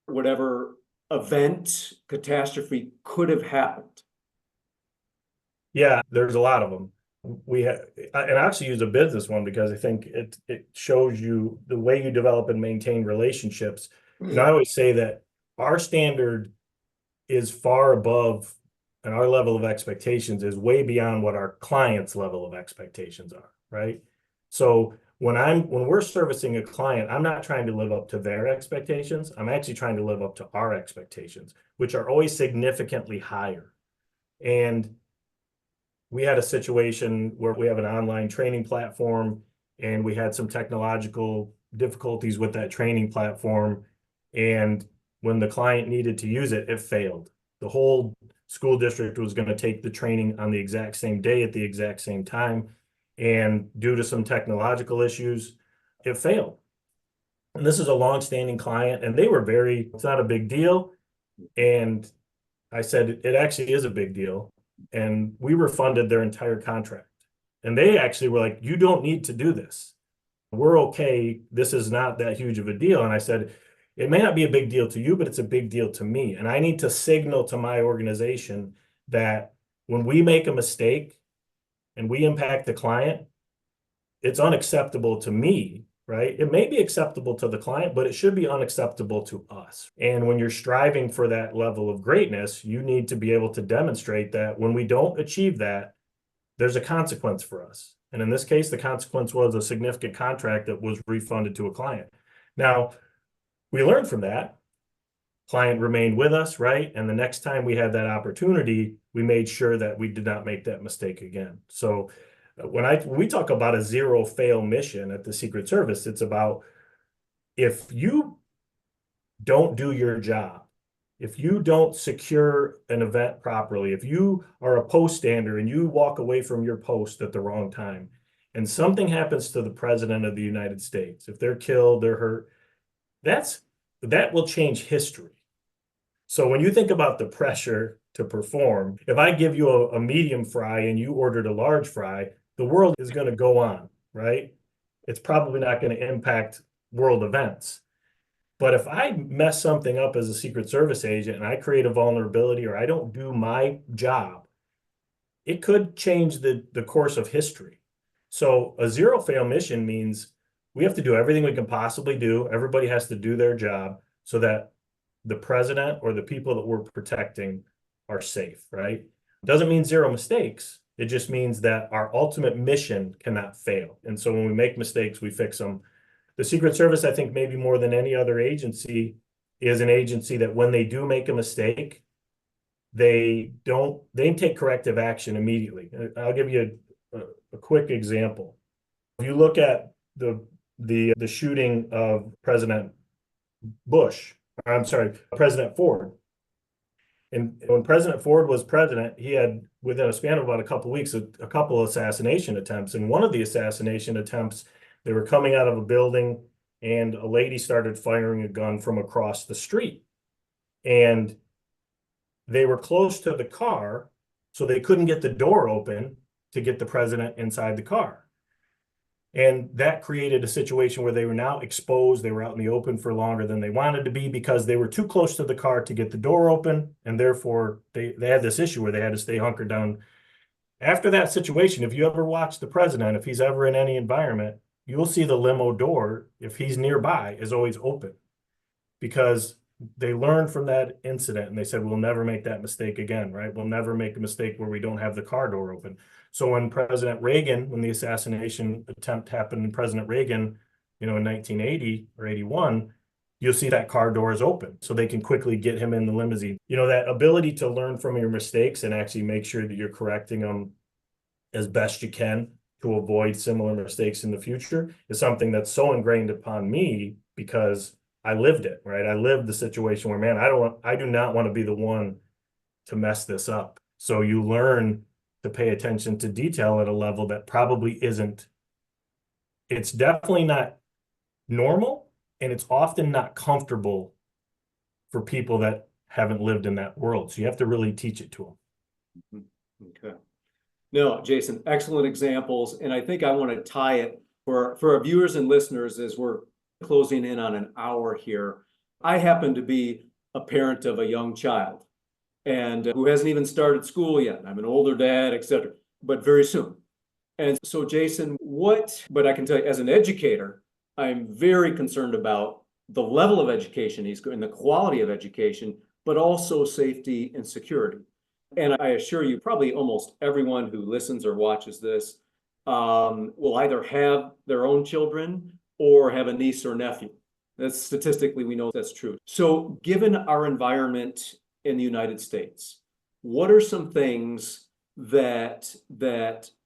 whatever event, catastrophe could have happened? Yeah, there's a lot of them. And I actually use a business one because I think it shows you the way you develop and maintain relationships. And I always say that our standard is far above, and our level of expectations is way beyond what our clients' level of expectations are, right? So when we're servicing a client, I'm not trying to live up to their expectations. I'm actually trying to live up to our expectations, which are always significantly higher. And we had a situation where we have an online training platform and we had some technological difficulties with that training platform. And when the client needed to use it, it failed. The whole school district was going to take the training on the exact same day at the exact same time. And due to some technological issues, it failed. And this is a long-standing client, and they were it's not a big deal. And I said, it actually is a big deal. And we refunded their entire contract. And they actually were like, you don't need to do this. We're okay. This is not that huge of a deal. And I said, it may not be a big deal to you, but it's a big deal to me. And I need to signal to my organization that when we make a mistake and we impact the client, it's unacceptable to me, right? It may be acceptable to the client, but it should be unacceptable to us. And when you're striving for that level of greatness, you need to be able to demonstrate that when we don't achieve that, there's a consequence for us. And in this case, the consequence was a significant contract that was refunded to a client. Now, we learned from that. Client remained with us, right? And the next time we had that opportunity, we made sure that we did not make that mistake again. So when we talk about a zero fail mission at the Secret Service, it's about if you don't do your job, if you don't secure an event properly, if you are a post stander and you walk away from your post at the wrong time, and something happens to the president of the United States, if they're killed, they're hurt, that will change history. So when you think about the pressure to perform, if I give you a medium fry and you ordered a large fry, the world is going to go on, right? It's probably not going to impact world events. But if I mess something up as a Secret Service agent and I create a vulnerability or I don't do my job, it could change the course of history. So a zero fail mission means we have to do everything we can possibly do. Everybody has to do their job so that the president or the people that we're protecting are safe, right? Doesn't mean zero mistakes. It just means that our ultimate mission cannot fail. And so when we make mistakes, we fix them. The Secret Service, I think, maybe more than any other agency, is an agency that when they do make a mistake, they take corrective action immediately. I'll give you a quick example. If you look at the shooting of President Ford. And when President Ford was president, he had, within a span of about a couple of weeks, a couple of assassination attempts. And one of the assassination attempts, they were coming out of a building and a lady started firing a gun from across the street. And they were close to the car, so they couldn't get the door open to get the president inside the car. And that created a situation where they were now exposed. They were out in the open for longer than they wanted to be because they were too close to the car to get the door open. And therefore, they had this issue where they had to stay hunkered down. After that situation, if you ever watch the president, if he's ever in any environment, you'll see the limo door, if he's nearby, is always open because they learned from that incident and they said, we'll never make that mistake again, right? We'll never make a mistake where we don't have the car door open. So when President Reagan, when the assassination attempt happened in President Reagan, in 1980 or 81, you'll see that car door is open so they can quickly get him in the limousine. That ability to learn from your mistakes and actually make sure that you're correcting them as best you can to avoid similar mistakes in the future is something that's so ingrained upon me because I lived it, right? I lived the situation where, man, I do not want to be the one to mess this up. So you learn to pay attention to detail at a level that probably isn't, it's definitely not normal, and it's often not comfortable for people that haven't lived in that world. So you have to really teach it to them. Okay. No, Jason, excellent examples. And I think I want to tie it for our viewers and listeners as we're closing in on an hour here. I happen to be a parent of a young child and who hasn't even started school yet. I'm an older dad, etc., but very soon. And so, Jason, but I can tell you as an educator, I'm very concerned about the level of education he's going, the quality of education, but also safety and security. And I assure you, probably almost everyone who listens or watches this will either have their own children or have a niece or nephew. That's statistically, we know that's true. So given our environment in the United States, what are some things that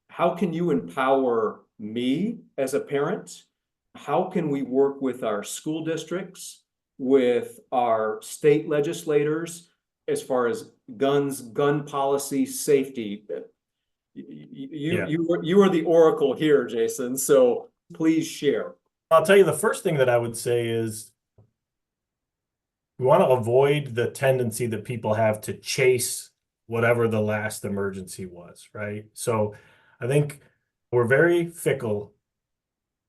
how can you empower me as a parent? How can we work with our school districts, with our state legislators, as far as guns, gun policy, safety? You are the oracle here, Jason. So please share. I'll tell you the first thing that I would say is we want to avoid the tendency that people have to chase whatever the last emergency was, right? So I think we're very fickle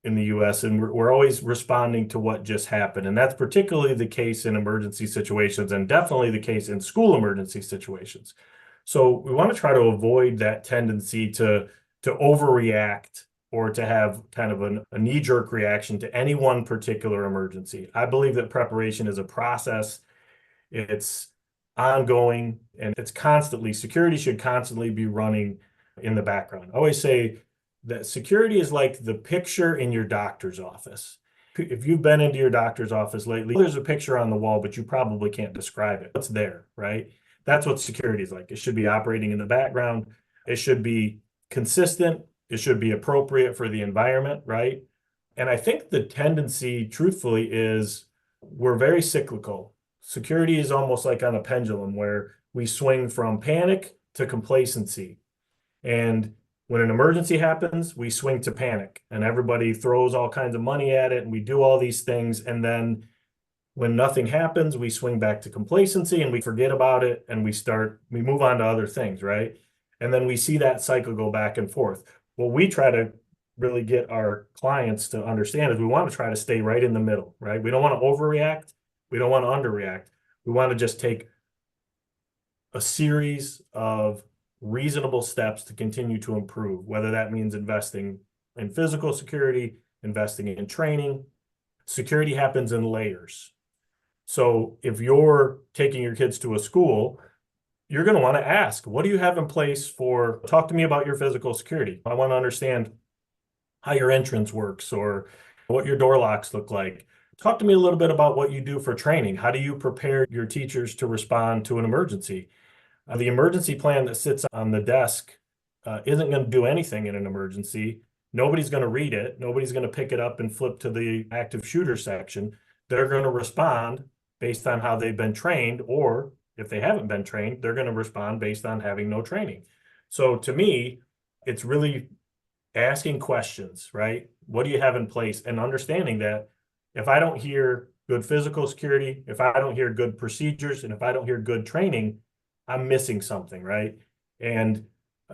in the US and we're always responding to what just happened. And that's particularly the case in emergency situations and definitely the case in school emergency situations. So we want to try to avoid that tendency to overreact or to have kind of a knee-jerk reaction to any one particular emergency. I believe that preparation is a process. It's ongoing and security should constantly be running in the background. I always say that security is like the picture in your doctor's office. If you've been into your doctor's office lately, there's a picture on the wall, but you probably can't describe it. It's there, right? That's what security is like. It should be operating in the background. It should be consistent. It should be appropriate for the environment, right? And I think the tendency, truthfully, is we're very cyclical. security is almost like on a pendulum where we swing from panic to complacency. And when an emergency happens, we swing to panic and everybody throws all kinds of money at it and we do all these things. And then when nothing happens, we swing back to complacency and we forget about it and we move on to other things, right? And then we see that cycle go back and forth. What we try to really get our clients to understand is we want to try to stay right in the middle, right? We don't want to overreact. We don't want to underreact. We want to just take a series of reasonable steps to continue to improve, whether that means investing in physical security, investing in training. Security happens in layers. So if you're taking your kids to a school, you're going to want to ask, what do you have in place talk to me about your physical security. I want to understand how your entrance works or what your door locks look like. Talk to me a little bit about what you do for training. How do you prepare your teachers to respond to an emergency? The emergency plan that sits on the desk isn't going to do anything in an emergency. Nobody's going to read it. Nobody's going to pick it up and flip to the active shooter section. They're going to respond based on how they've been trained, or if they haven't been trained, they're going to respond based on having no training. So to me, it's really asking questions, right? What do you have in place? And understanding that if I don't hear good physical security, if I don't hear good procedures, and if I don't hear good training, I'm missing something, right? And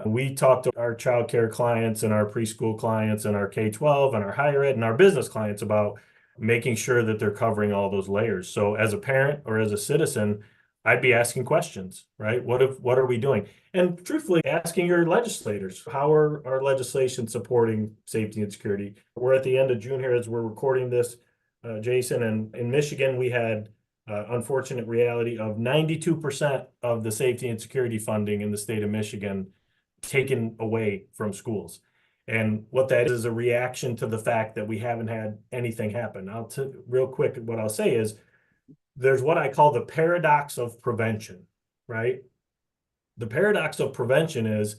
we talk to our childcare clients and our preschool clients and our K-12 and our higher ed and our business clients about making sure that they're covering all those layers. So as a parent or as a citizen, I'd be asking questions, right? What are we doing? And truthfully, asking your legislators, how are our legislation supporting safety and security? We're at the end of June here as we're recording this, Jason, and in Michigan, we had unfortunate reality of 92% of the safety and security funding in the state of Michigan taken away from schools. And what that is a reaction to the fact that we haven't had anything happen. Real quick, what I'll say is there's what I call the paradox of prevention, right? The paradox of prevention is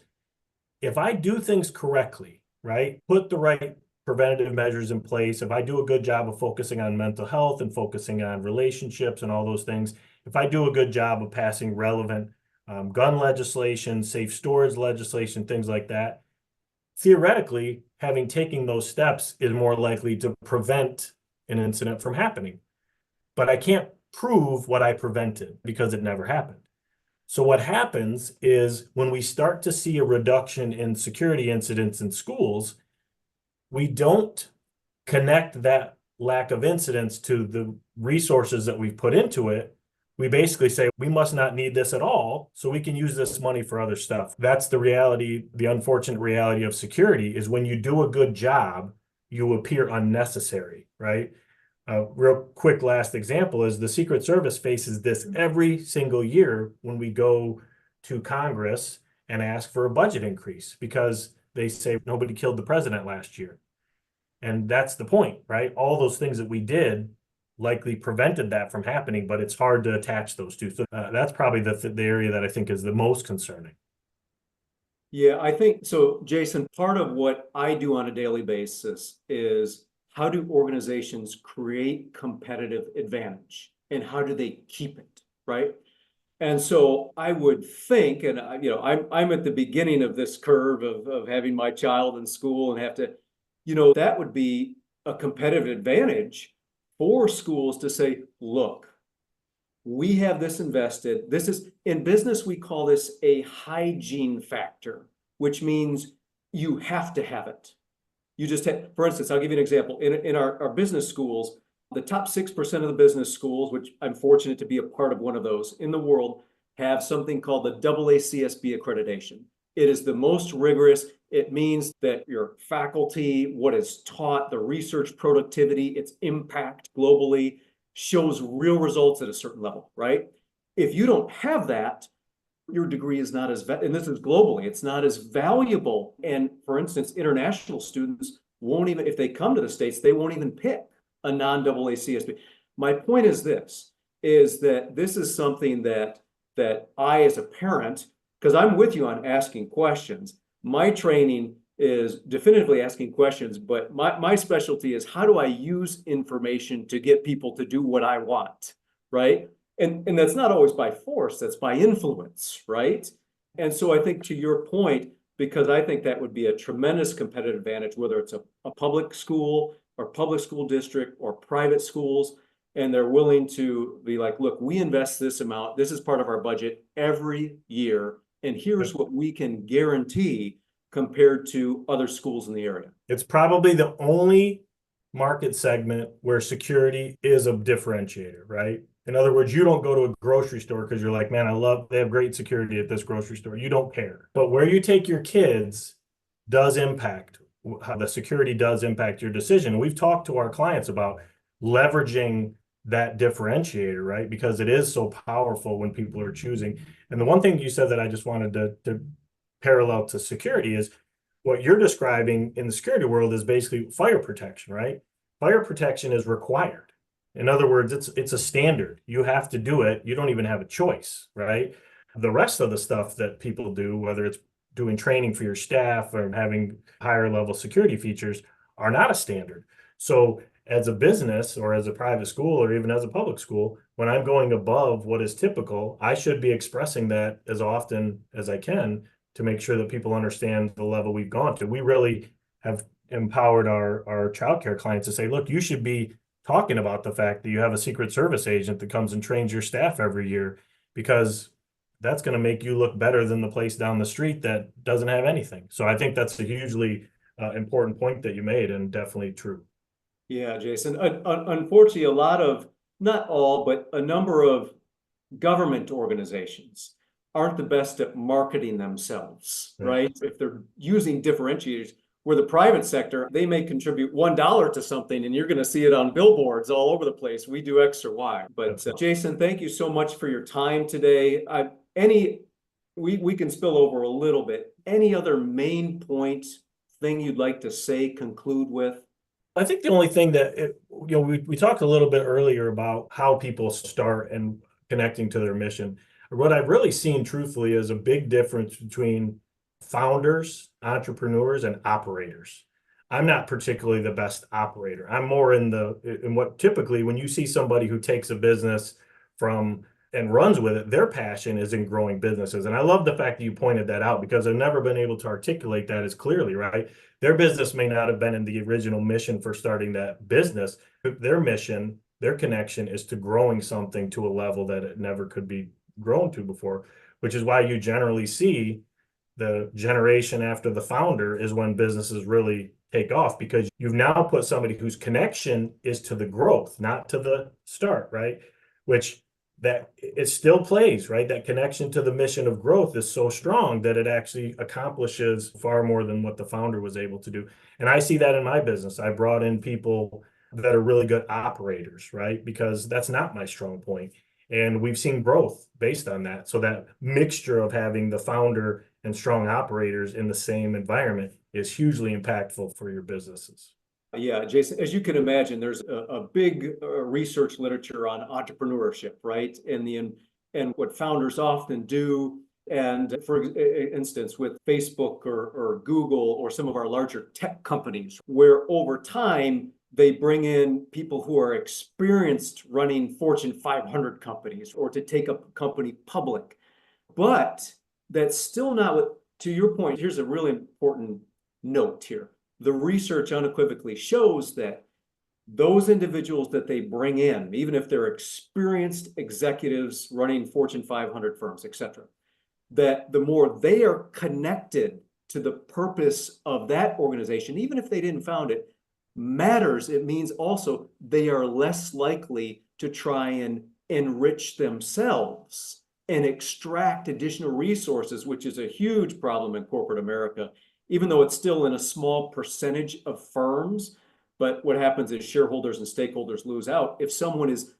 if I do things correctly, right? Put the right preventative measures in place, if I do a good job of focusing on mental health and focusing on relationships and all those things, if I do a good job of passing relevant gun legislation, safe storage legislation, things like that, theoretically, having taken those steps is more likely to prevent an incident from happening. But I can't prove what I prevented because it never happened. So what happens is when we start to see a reduction in security incidents in schools, we don't connect that lack of incidents to the resources that we've put into it. We basically say we must not need this at all, so we can use this money for other stuff. That's the reality, the unfortunate reality of security is when you do a good job, you appear unnecessary, right? Real quick last example is the Secret Service faces this every single year when we go to Congress and ask for a budget increase because they say nobody killed the president last year. And that's the point, right? All those things that we did likely prevented that from happening, but it's hard to attach those two. So that's probably the area that I think is the most concerning. Yeah, I think so, Jason. Part of what I do on a daily basis is how do organizations create competitive advantage and how do they keep it, right? And so I would think, and I'm at the beginning of this curve of having my child in school and have to, that would be a competitive advantage for schools to say, look, we have this invested. This is in business, we call this a hygiene factor, which means you have to have it. You just have, for instance, I'll give you an example. In our business schools, the top 6% of the business schools, which I'm fortunate to be a part of one of those in the world, have something called the AACSB accreditation. It is the most rigorous. It means that your faculty, what is taught, the research productivity, its impact globally shows real results at a certain level, right? If you don't have that, your degree is not as, and this is globally, it's not as valuable. And for instance, international students won't even, if they come to the States, they won't even pick a non-AACSB. My point is this, is that this is something that I, as a parent, because I'm with you on asking questions, my training is definitively asking questions, but my specialty is how do I use information to get people to do what I want, right? And that's not always by force, that's by influence, right? And so I think to your point, because I think that would be a tremendous competitive advantage, whether it's a public school or public school district or private schools, and they're willing to be like, look, we invest this amount, this is part of our budget every year, and here's what we can guarantee compared to other schools in the area. It's probably the only market segment where security is a differentiator, right? In other words, you don't go to a grocery store because you're like, man, they have great security at this grocery store. You don't care. But where you take your kids does impact how the security does impact your decision. And we've talked to our clients about leveraging that differentiator, right? Because it is so powerful when people are choosing. And the one thing you said that I just wanted to parallel to security is what you're describing in the security world is basically fire protection, right? Fire protection is required. In other words, it's a standard. You have to do it. You don't even have a choice, right? The rest of the stuff that people do, whether it's doing training for your staff or having higher level security features, are not a standard. So as a business or as a private school or even as a public school, when I'm going above what is typical, I should be expressing that as often as I can to make sure that people understand the level we've gone to. We really have empowered our childcare clients to say, look, you should be talking about the fact that you have a Secret Service agent that comes and trains your staff every year, because that's going to make you look better than the place down the street that doesn't have anything. So I think that's a hugely important point that you made, and definitely true. Yeah, Jason. Unfortunately, a lot of, not all, but a number of government organizations aren't the best at marketing themselves, right? If they're using differentiators, where the private sector, they may contribute $1 to something and you're going to see it on billboards all over the place. We do X or Y. But Jason, thank you so much for your time today. We can spill over a little bit. Any other main point, thing you'd like to say, conclude with? I think the only thing that, we talked a little bit earlier about how people start and connecting to their mission. What I've really seen truthfully is a big difference between founders, entrepreneurs, and operators. I'm not particularly the best operator. I'm more in what typically when you see somebody who takes a business from and runs with it, their passion is in growing businesses. And I love the fact that you pointed that out, because I've never been able to articulate that as clearly, right? Their business may not have been in the original mission for starting that business, but their mission, their connection is to growing something to a level that it never could be grown to before, which is why you generally see the generation after the founder is when businesses really take off, because you've now put somebody whose connection is to the growth, not to the start, right? Which that it still plays, right? That connection to the mission of growth is so strong that it actually accomplishes far more than what the founder was able to do. And I see that in my business. I brought in people that are really good operators, right? Because that's not my strong point. And we've seen growth based on that. So that mixture of having the founder and strong operators in the same environment is hugely impactful for your businesses. Yeah, Jason, as you can imagine, there's a big research literature on entrepreneurship, right? And what founders often do. And for instance, with Facebook or Google or some of our larger tech companies, where over time, they bring in people who are experienced running Fortune 500 companies or to take a company public. But that's still not what, to your point, here's a really important note here. The research unequivocally shows that those individuals that they bring in, even if they're experienced executives running Fortune 500 firms, et cetera, that the more they are connected to the purpose of that organization, even if they didn't found it, matters. It means also they are less likely to try and enrich themselves and extract additional resources, which is a huge problem in corporate America, even though it's still in a small percentage of firms. But what happens is shareholders and stakeholders lose out. If someone is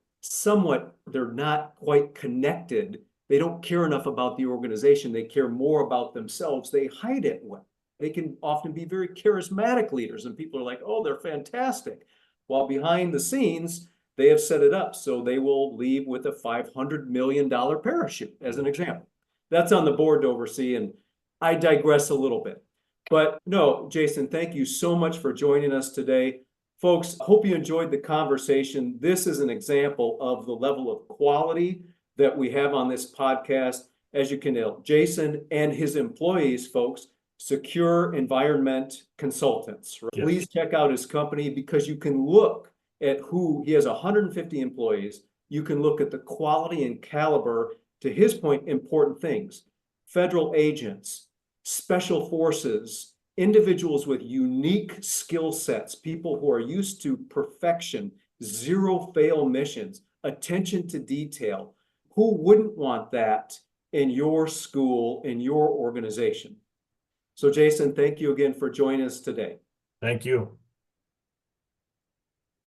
they're not quite connected, they don't care enough about the organization, they care more about themselves, they hide it well. They can often be very charismatic leaders, and people are like, oh, they're fantastic. While behind the scenes, they have set it up so they will leave with a $500 million parachute, as an example. That's on the board to oversee, and I digress a little bit. But no, Jason, thank you so much for joining us today. Folks, hope you enjoyed the conversation. This is an example of the level of quality that we have on this podcast. As you can tell, Jason and his employees, folks, Secure Environment Consultants. Right? Yes. Please check out his company because you can look at he has 150 employees. You can look at the quality and caliber, to his point, important things. Federal agents, special forces, individuals with unique skill sets, people who are used to perfection, zero fail missions, attention to detail. Who wouldn't want that in your school, in your organization? So Jason, thank you again for joining us today. Thank you.